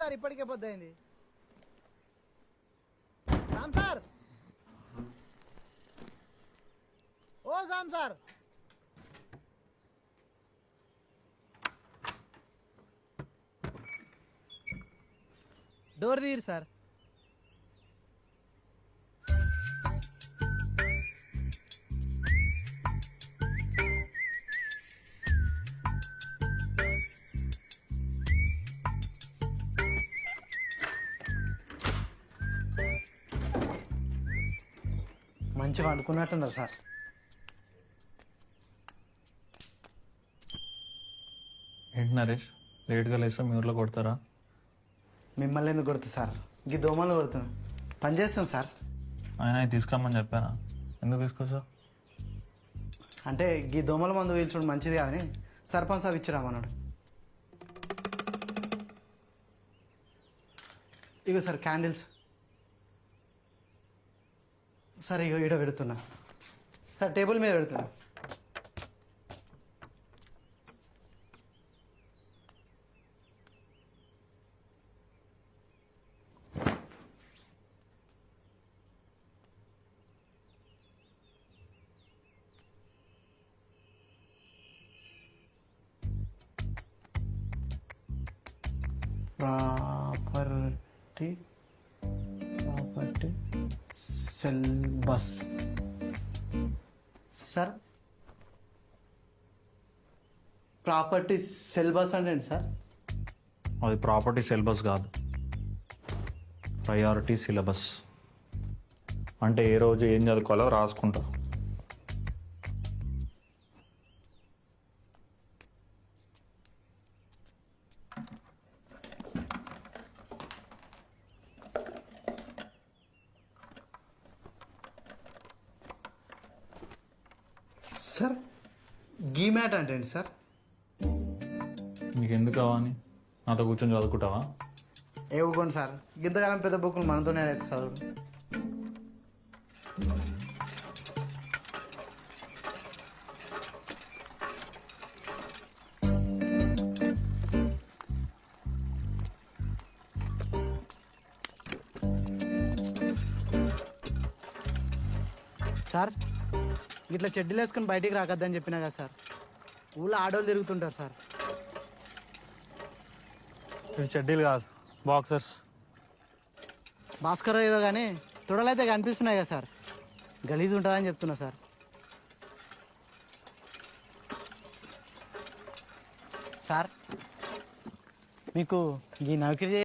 Sir ఇప్పటికే పొద్దుయింది. Ram sir, ఓ Ram sir, door తీరు sir. మంచిగా అనుకున్నట్టున్నారు సార్. ఏంటి నరేష్, లేట్గా లేస్తే మీ ఊర్లో కొడతారా? మిమ్మల్ని ఎందుకు కొడుతుంది సార్, ఈ దోమలు కొడుతున్నాం. పని చేస్తాం సార్. ఆయన తీసుకురమ్మని చెప్పానా? ఎందుకు తీసుకొచ్చా? అంటే ఈ దోమల మందు పీల్చడం మంచిది కాదని సర్పంచ్ సాబ్ ఇచ్చిరామన్నాడు. ఇగో సార్ క్యాండిల్స్ సార్. ఇగో ఈడ పెడుతున్నా సార్, టేబుల్ మీద పెడుతున్నా. Property cell bus sir. Property cell bus అంటే ఏంటి సార్? అది ప్రాపర్టీ సిలబస్ కాదు, ప్రయారిటీ సిలబస్. అంటే ఏ రోజు ఏం చదువుకోవాలో రాసుకుంటా. సార్ గీ మ్యాట్ అంటే ఏంటి సార్? నీకు ఎందుకు కావాలి? నాతో కూర్చొని చదువుకుంటావా? ఏవుకోండి సార్, ఇంతకాలం పెద్ద బుక్కులు మనతోనే అయితే చదువు. సార్ ఇట్లా చెడ్డీలు వేసుకొని బయటికి రాకద్దని చెప్పినా కదా సార్. ఊళ్ళో ఆడోళ్ళు తిరుగుతుంటారు సార్. ఇది చెడ్డీలు కాదు, బాక్సర్స్. భాస్కర్ ఏదో కానీ తొడలైతే కనిపిస్తున్నాయి కదా సార్, గలీజ్ ఉంటుందని చెప్తున్నా సార్. సార్ మీకు ఈ నౌకరీ